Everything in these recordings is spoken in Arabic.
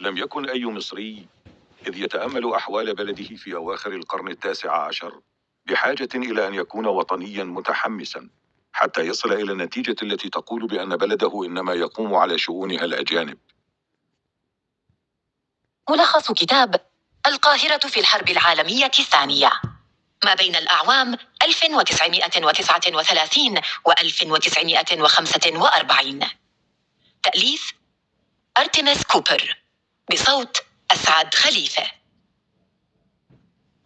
لم يكن أي مصري إذ يتأمل أحوال بلده في أواخر القرن التاسع عشر بحاجة إلى أن يكون وطنيا متحمسا حتى يصل إلى النتيجة التي تقول بأن بلده إنما يقوم على شؤونها الأجانب. ملخص كتاب القاهرة في الحرب العالمية الثانية ما بين الأعوام 1939 و 1945. تأليف أرتيمس كوبر، بصوت أسعد خليفة.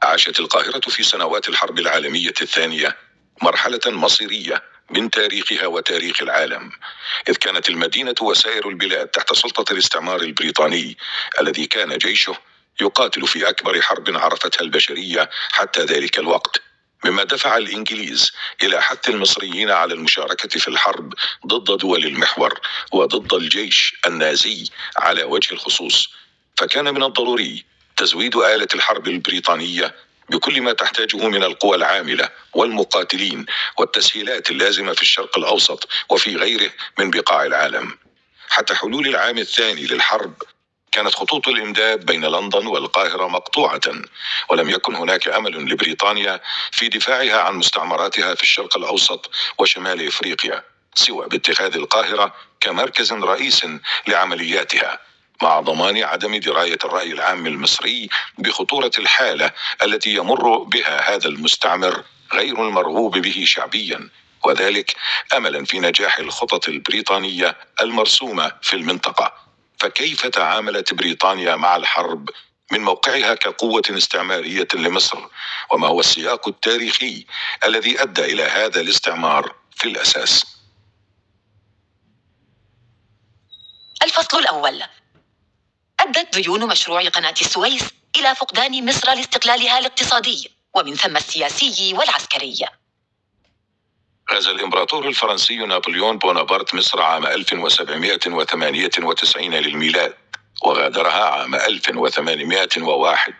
عاشت القاهرة في سنوات الحرب العالمية الثانية مرحلة مصيرية من تاريخها وتاريخ العالم، إذ كانت المدينة وسائر البلاد تحت سلطة الاستعمار البريطاني الذي كان جيشه يقاتل في أكبر حرب عرفتها البشرية حتى ذلك الوقت، مما دفع الإنجليز إلى حث المصريين على المشاركة في الحرب ضد دول المحور وضد الجيش النازي على وجه الخصوص. فكان من الضروري تزويد آلة الحرب البريطانية بكل ما تحتاجه من القوى العاملة والمقاتلين والتسهيلات اللازمة في الشرق الأوسط وفي غيره من بقاع العالم. حتى حلول العام الثاني للحرب كانت خطوط الإمداد بين لندن والقاهرة مقطوعة، ولم يكن هناك أمل لبريطانيا في دفاعها عن مستعمراتها في الشرق الأوسط وشمال إفريقيا سوى باتخاذ القاهرة كمركز رئيس لعملياتها، مع ضمان عدم دراية الرأي العام المصري بخطورة الحالة التي يمر بها هذا المستعمر غير المرغوب به شعبيا، وذلك أملا في نجاح الخطط البريطانية المرسومة في المنطقة. فكيف تعاملت بريطانيا مع الحرب من موقعها كقوة استعمارية لمصر؟ وما هو السياق التاريخي الذي أدى إلى هذا الاستعمار في الأساس؟ الفصل الأول: أدت ديون مشروع قناة السويس إلى فقدان مصر لاستقلالها الاقتصادي ومن ثم السياسي والعسكري. غزا الإمبراطور الفرنسي نابليون بونابرت مصر عام 1798 للميلاد وغادرها عام 1801.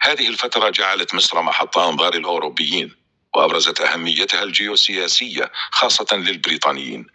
هذه الفترة جعلت مصر محط أنظار الأوروبيين وأبرزت أهميتها الجيوسياسية خاصة للبريطانيين.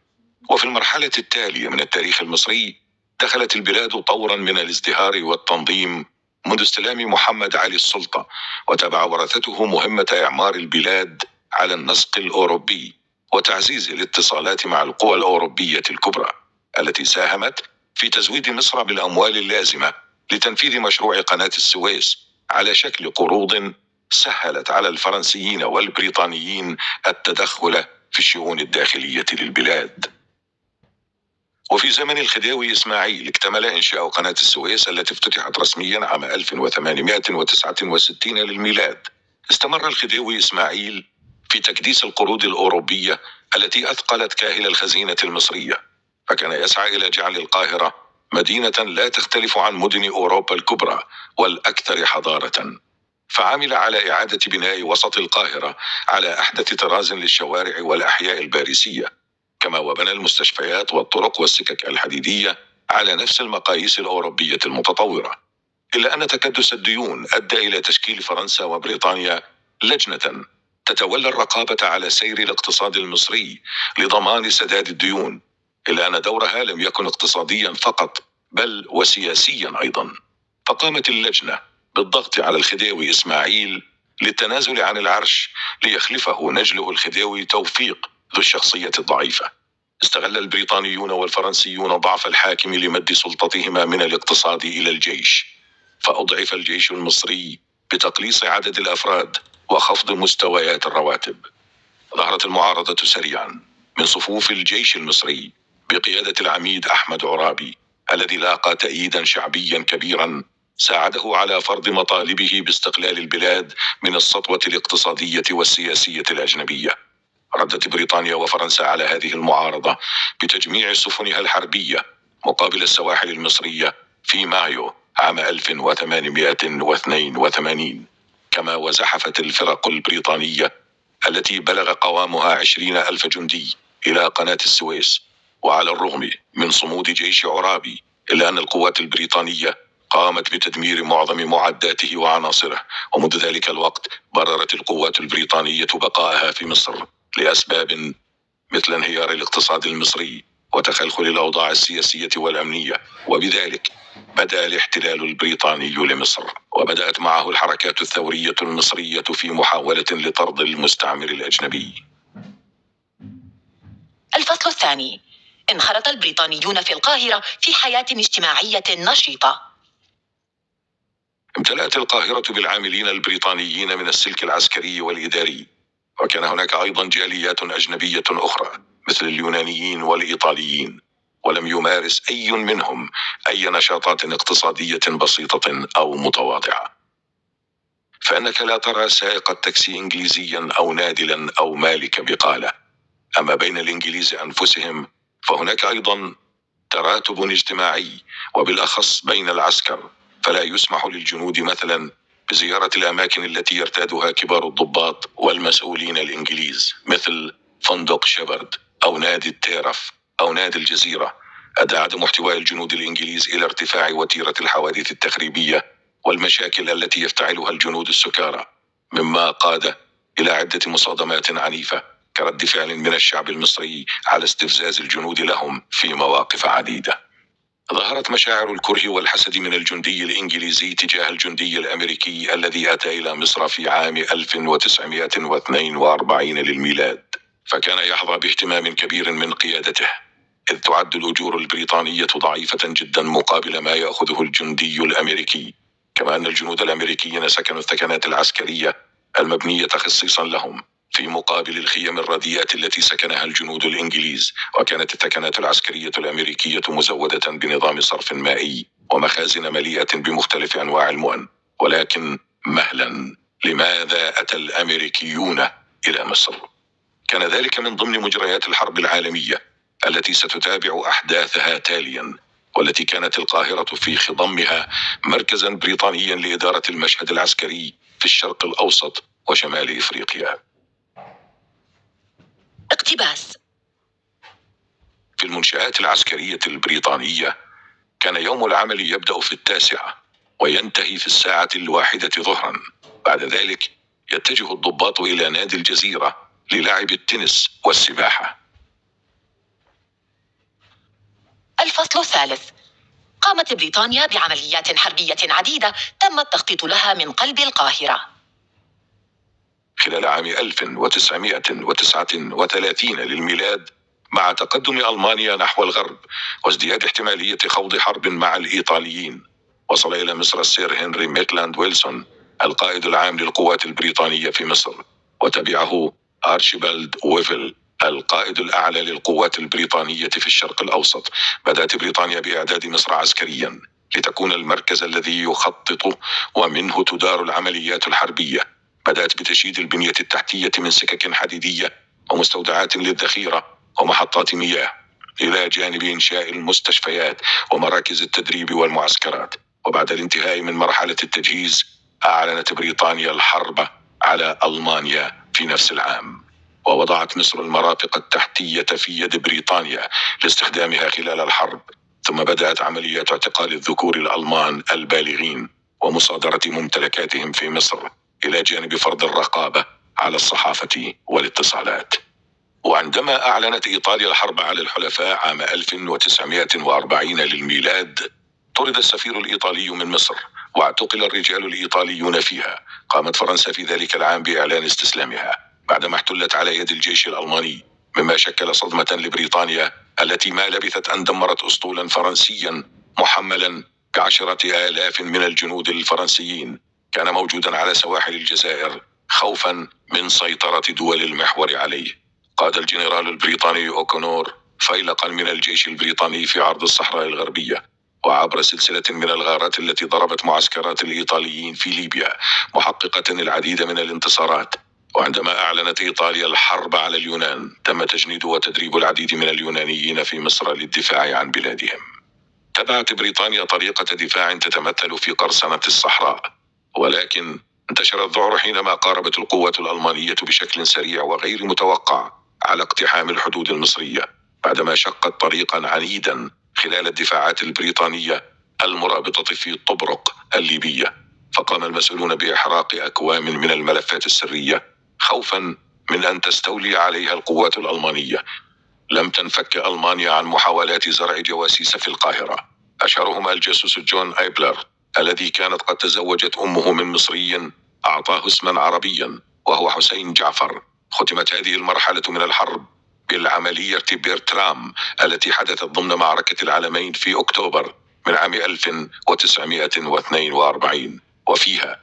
وفي المرحلة التالية من التاريخ المصري دخلت البلاد طورا من الازدهار والتنظيم منذ استلام محمد علي السلطة، وتبع ورثته مهمة إعمار البلاد على النسق الأوروبي وتعزيز الاتصالات مع القوى الأوروبية الكبرى التي ساهمت في تزويد مصر بالأموال اللازمة لتنفيذ مشروع قناة السويس على شكل قروض سهلت على الفرنسيين والبريطانيين التدخل في الشؤون الداخلية للبلاد. وفي زمن الخديوي إسماعيل اكتمل إنشاء قناة السويس التي افتتحت رسميا عام 1869 للميلاد. استمر الخديوي إسماعيل في تكديس القروض الأوروبية التي أثقلت كاهل الخزينة المصرية، فكان يسعى إلى جعل القاهرة مدينة لا تختلف عن مدن أوروبا الكبرى والأكثر حضارة، فعمل على إعادة بناء وسط القاهرة على أحدث طراز للشوارع والأحياء الباريسية، كما وبنى المستشفيات والطرق والسكك الحديدية على نفس المقاييس الأوروبية المتطورة. إلا أن تكدس الديون أدى إلى تشكيل فرنسا وبريطانيا لجنة تتولى الرقابة على سير الاقتصاد المصري لضمان سداد الديون، إلا أن دورها لم يكن اقتصاديا فقط بل وسياسيا أيضا. فقامت اللجنة بالضغط على الخديوي إسماعيل للتنازل عن العرش ليخلفه نجله الخديوي توفيق ذو الشخصية الضعيفة. استغل البريطانيون والفرنسيون ضعف الحاكم لمد سلطتهما من الاقتصاد إلى الجيش، فأضعف الجيش المصري بتقليص عدد الأفراد وخفض مستويات الرواتب. ظهرت المعارضة سريعا من صفوف الجيش المصري بقيادة العميد أحمد عرابي الذي لاقى تأييدا شعبيا كبيرا ساعده على فرض مطالبه باستقلال البلاد من السطوة الاقتصادية والسياسية الأجنبية. ردت بريطانيا وفرنسا على هذه المعارضة بتجميع سفنها الحربية مقابل السواحل المصرية في مايو عام 1882، كما وزحفت الفرق البريطانية التي بلغ قوامها 20,000 جندي إلى قناة السويس. وعلى الرغم من صمود جيش عرابي إلا أن القوات البريطانية قامت بتدمير معظم معداته وعناصره، ومنذ ذلك الوقت بررت القوات البريطانية بقائها في مصر لأسباب مثل انهيار الاقتصاد المصري وتخلخل الأوضاع السياسية والأمنية، وبذلك بدأ الاحتلال البريطاني لمصر، وبدأت معه الحركات الثورية المصرية في محاولة لطرد المستعمر الأجنبي. الفصل الثاني: انخرط البريطانيون في القاهرة في حياة اجتماعية نشيطة. امتلأت القاهرة بالعاملين البريطانيين من السلك العسكري والإداري، وكان هناك أيضا جاليات أجنبية أخرى مثل اليونانيين والإيطاليين، ولم يمارس أي منهم أي نشاطات اقتصادية بسيطة أو متواضعة، فإنك لا ترى سائق التاكسي إنجليزيا أو نادلا أو مالك بقالة. أما بين الإنجليز أنفسهم فهناك أيضا تراتب اجتماعي، وبالأخص بين العسكر، فلا يسمح للجنود مثلا بزيارة الأماكن التي يرتادها كبار الضباط والمسؤولين الإنجليز، مثل فندق شيبرد أو نادي التيرف أو نادي الجزيرة. أدى عدم احتواء الجنود الإنجليز إلى ارتفاع وتيرة الحوادث التخريبية والمشاكل التي يفتعلها الجنود السكارى، مما قاد إلى عدة مصادمات عنيفة كرد فعل من الشعب المصري على استفزاز الجنود لهم في مواقف عديدة. ظهرت مشاعر الكره والحسد من الجندي الإنجليزي تجاه الجندي الأمريكي الذي أتى إلى مصر في عام 1942 للميلاد، فكان يحظى باهتمام كبير من قيادته، إذ تعد الأجور البريطانية ضعيفة جدا مقابل ما يأخذه الجندي الأمريكي، كما أن الجنود الأمريكيين سكنوا الثكنات العسكرية المبنية خصيصا لهم في مقابل الخيم الرديئة التي سكنها الجنود الإنجليز. وكانت الثكنات العسكرية الأمريكية مزودة بنظام صرف مائي ومخازن مليئة بمختلف أنواع المؤن. ولكن مهلا، لماذا أتى الأمريكيون إلى مصر؟ كان ذلك من ضمن مجريات الحرب العالمية التي ستتابع أحداثها تاليا، والتي كانت القاهرة في خضمها مركزا بريطانيا لإدارة المشهد العسكري في الشرق الأوسط وشمال إفريقيا. اقتباس: في المنشآت العسكرية البريطانية كان يوم العمل يبدأ في 9 وينتهي في 1 ظهرا. بعد ذلك يتجه الضباط إلى نادي الجزيرة للعب التنس والسباحة. الفصل الثالث: قامت بريطانيا بعمليات حربية عديدة تم التخطيط لها من قلب القاهرة. خلال عام 1939 للميلاد، مع تقدم ألمانيا نحو الغرب وازدياد احتمالية خوض حرب مع الإيطاليين، وصل إلى مصر السير هنري ميكلاند ويلسون القائد العام للقوات البريطانية في مصر، وتبعه أرشيبالد ويفل القائد الأعلى للقوات البريطانية في الشرق الأوسط. بدأت بريطانيا بإعداد مصر عسكريا لتكون المركز الذي يخطط ومنه تدار العمليات الحربية. بدأت بتشييد البنية التحتية من سكك حديدية ومستودعات للذخيرة ومحطات مياه، إلى جانب إنشاء المستشفيات ومراكز التدريب والمعسكرات. وبعد الانتهاء من مرحلة التجهيز، أعلنت بريطانيا الحرب على ألمانيا في نفس العام، ووضعت مصر المرافق التحتية في يد بريطانيا لاستخدامها خلال الحرب. ثم بدأت عمليات اعتقال الذكور الألمان البالغين ومصادرة ممتلكاتهم في مصر، إلى جانب فرض الرقابة على الصحافة والاتصالات. وعندما أعلنت إيطاليا الحرب على الحلفاء عام 1940 للميلاد، طرد السفير الإيطالي من مصر واعتقل الرجال الإيطاليون فيها. قامت فرنسا في ذلك العام بإعلان استسلامها بعدما احتلت على يد الجيش الألماني، مما شكل صدمة لبريطانيا التي ما لبثت أن دمرت أسطولا فرنسيا محملا ب10,000 من الجنود الفرنسيين كان موجودا على سواحل الجزائر، خوفا من سيطرة دول المحور عليه. قاد الجنرال البريطاني أوكونور فيلقا من الجيش البريطاني في عرض الصحراء الغربية، وعبر سلسلة من الغارات التي ضربت معسكرات الإيطاليين في ليبيا، محققة العديد من الانتصارات. وعندما أعلنت إيطاليا الحرب على اليونان، تم تجنيد وتدريب العديد من اليونانيين في مصر للدفاع عن بلادهم. تبعت بريطانيا طريقة دفاع تتمثل في قرصنة الصحراء، ولكن انتشر الذعر حينما قاربت القوات الألمانية بشكل سريع وغير متوقع على اقتحام الحدود المصرية، بعدما شقت طريقا عنيدا خلال الدفاعات البريطانية المرابطة في طبرق الليبية. فقام المسؤولون بإحراق أكوام من الملفات السرية خوفا من أن تستولي عليها القوات الألمانية، لم تنفك ألمانيا عن محاولات زرع جواسيس في القاهرة، أشهرهم الجاسوس جون أيبلر الذي كانت قد تزوجت أمه من مصري أعطاه اسما عربيا وهو حسين جعفر. ختمت هذه المرحلة من الحرب بالعملية بيرترام التي حدثت ضمن معركة العلمين في أكتوبر من عام 1942، وفيها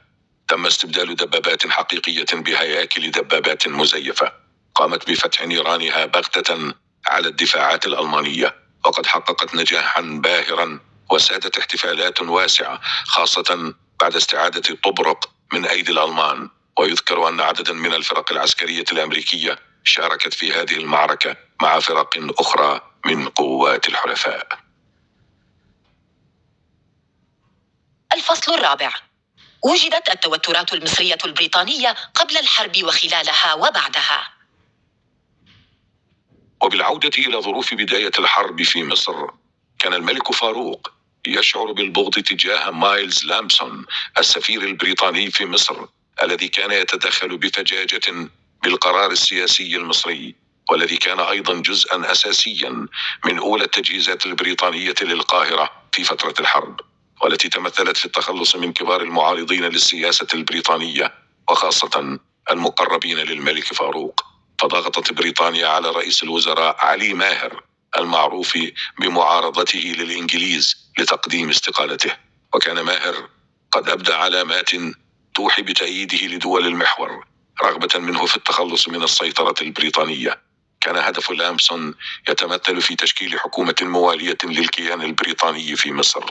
تم استبدال دبابات حقيقية بهياكل دبابات مزيفة قامت بفتح نيرانها بغتة على الدفاعات الألمانية، وقد حققت نجاحا باهرا وسادت احتفالات واسعة خاصة بعد استعادة طبرق من أيدي الألمان. ويذكر أن عددا من الفرق العسكرية الأمريكية شاركت في هذه المعركة مع فرق أخرى من قوات الحلفاء. الفصل الرابع. وجدت التوترات المصرية البريطانية قبل الحرب وخلالها وبعدها. وبالعودة إلى ظروف بداية الحرب في مصر، كان الملك فاروق يشعر بالبغض تجاه مايلز لامبسون السفير البريطاني في مصر الذي كان يتدخل بفجاجة بالقرار السياسي المصري، والذي كان أيضا جزءا أساسيا من أولى التجهيزات البريطانية للقاهرة في فترة الحرب، والتي تمثلت في التخلص من كبار المعارضين للسياسة البريطانية وخاصة المقربين للملك فاروق. فضغطت بريطانيا على رئيس الوزراء علي ماهر المعروف بمعارضته للإنجليز لتقديم استقالته، وكان ماهر قد أبدى علامات توحي بتأييده لدول المحور رغبة منه في التخلص من السيطرة البريطانية. كان هدف لامبسون يتمثل في تشكيل حكومة موالية للكيان البريطاني في مصر،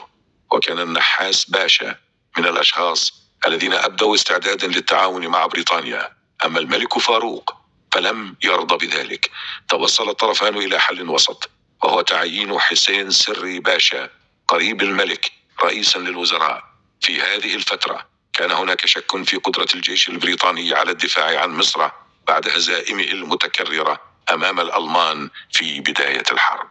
وكان النحاس باشا من الأشخاص الذين أبدوا استعدادا للتعاون مع بريطانيا. أما الملك فاروق فلم يرضى بذلك. توصل الطرفان إلى حل وسط، وهو تعيين حسين سري باشا قريب الملك رئيسا للوزراء. في هذه الفترة كان هناك شك في قدرة الجيش البريطاني على الدفاع عن مصر بعد هزائمه المتكررة أمام الألمان في بداية الحرب.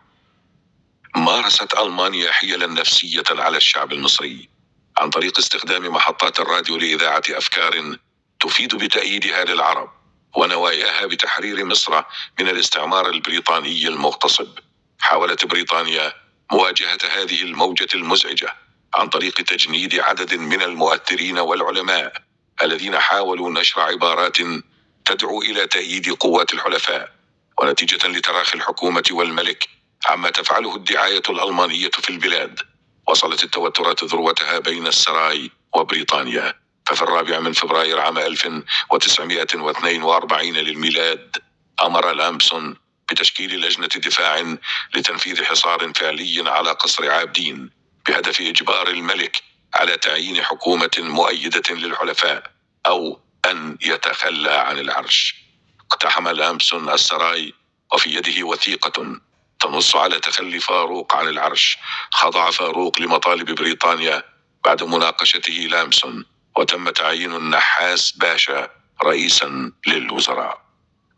مارست ألمانيا حيلا نفسية على الشعب المصري عن طريق استخدام محطات الراديو لإذاعة أفكار تفيد بتأييدها للعرب ونواياها بتحرير مصر من الاستعمار البريطاني المغتصب. حاولت بريطانيا مواجهة هذه الموجة المزعجة عن طريق تجنيد عدد من المؤثرين والعلماء الذين حاولوا نشر عبارات تدعو إلى تأييد قوات الحلفاء. ونتيجة لتراخي الحكومة والملك عما تفعله الدعاية الألمانية في البلاد، وصلت التوترات ذروتها بين السراي وبريطانيا. ففي 4 فبراير عام 1942 للميلاد أمر لامبسون بتشكيل لجنة دفاع لتنفيذ حصار فعلي على قصر عابدين بهدف إجبار الملك على تعيين حكومة مؤيدة للحلفاء أو أن يتخلى عن العرش. اقتحم لامبسون السراي وفي يده وثيقة تنص على تخلي فاروق عن العرش. خضع فاروق لمطالب بريطانيا بعد مناقشته لامبسون، وتم تعيين النحاس باشا رئيسا للوزراء.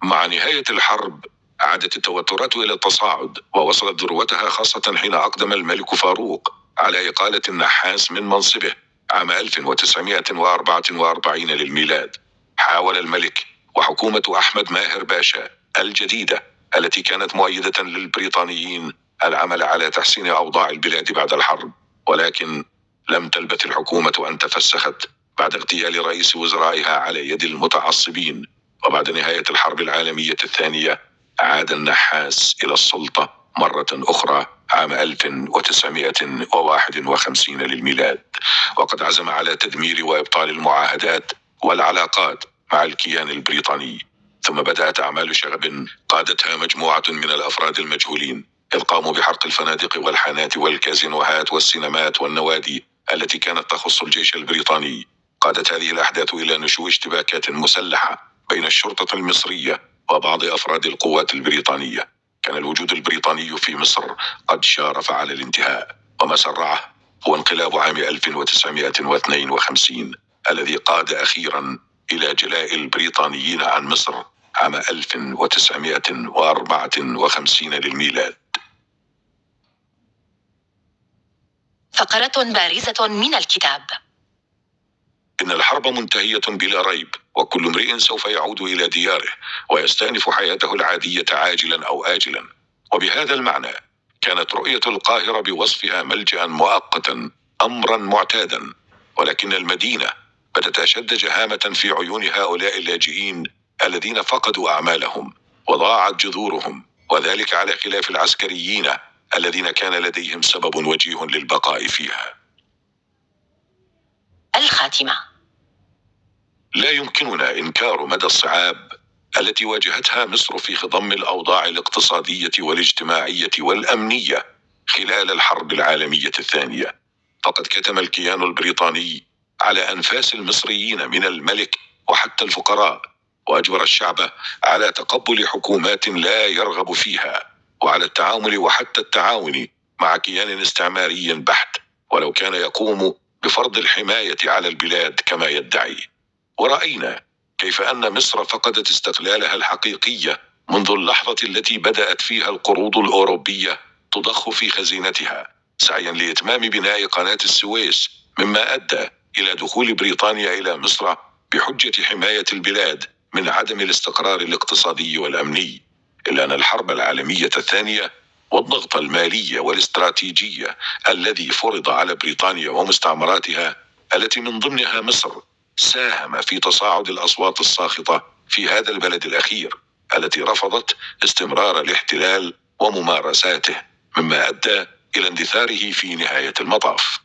مع نهاية الحرب عادت التوترات إلى التصاعد، ووصلت ذروتها خاصة حين أقدم الملك فاروق على إقالة النحاس من منصبه عام 1944 للميلاد. حاول الملك وحكومة أحمد ماهر باشا الجديدة التي كانت مؤيدة للبريطانيين العمل على تحسين أوضاع البلاد بعد الحرب، ولكن لم تلبث الحكومة أن تفسخت بعد اغتيال رئيس وزرائها على يد المتعصبين. وبعد نهاية الحرب العالمية الثانية عاد النحاس إلى السلطة مرة أخرى عام 1951 للميلاد، وقد عزم على تدمير وإبطال المعاهدات والعلاقات مع الكيان البريطاني. ثم بدأت أعمال شغب قادتها مجموعة من الأفراد المجهولين، إذ قاموا بحرق الفنادق والحانات والكازينوهات والسينمات والنوادي التي كانت تخص الجيش البريطاني. قادت هذه الأحداث إلى نشوء اشتباكات مسلحة بين الشرطة المصرية وبعض أفراد القوات البريطانية. كان الوجود البريطاني في مصر قد شارف على الانتهاء، وما سرعه هو انقلاب عام 1952 الذي قاد أخيرا إلى جلاء البريطانيين عن مصر عام 1954 للميلاد. فقرة بارزة من الكتاب. إن الحرب منتهية بلا ريب، وكل امرئ سوف يعود إلى دياره ويستأنف حياته العادية عاجلا أو آجلا. وبهذا المعنى كانت رؤية القاهرة بوصفها ملجأ مؤقتا أمرا معتادا، ولكن المدينة بدت أشد جهامة في عيون هؤلاء اللاجئين الذين فقدوا أعمالهم وضاعت جذورهم، وذلك على خلاف العسكريين الذين كان لديهم سبب وجيه للبقاء فيها. الخاتمة. لا يمكننا إنكار مدى الصعاب التي واجهتها مصر في خضم الأوضاع الاقتصادية والاجتماعية والأمنية خلال الحرب العالمية الثانية، فقد كتم الكيان البريطاني على أنفاس المصريين من الملك وحتى الفقراء، وأجبر الشعب على تقبل حكومات لا يرغب فيها، وعلى التعامل وحتى التعاون مع كيان استعماري بحت ولو كان يقوم بفرض الحماية على البلاد كما يدعي. ورأينا كيف أن مصر فقدت استقلالها الحقيقي منذ اللحظة التي بدأت فيها القروض الأوروبية تضخ في خزينتها سعيا لإتمام بناء قناة السويس، مما أدى إلى دخول بريطانيا إلى مصر بحجة حماية البلاد من عدم الاستقرار الاقتصادي والأمني، إلا أن الحرب العالمية الثانية والضغط المالي والاستراتيجي الذي فرض على بريطانيا ومستعمراتها التي من ضمنها مصر ساهم في تصاعد الأصوات الساخطة في هذا البلد الأخير التي رفضت استمرار الاحتلال وممارساته، مما أدى إلى اندثاره في نهاية المطاف.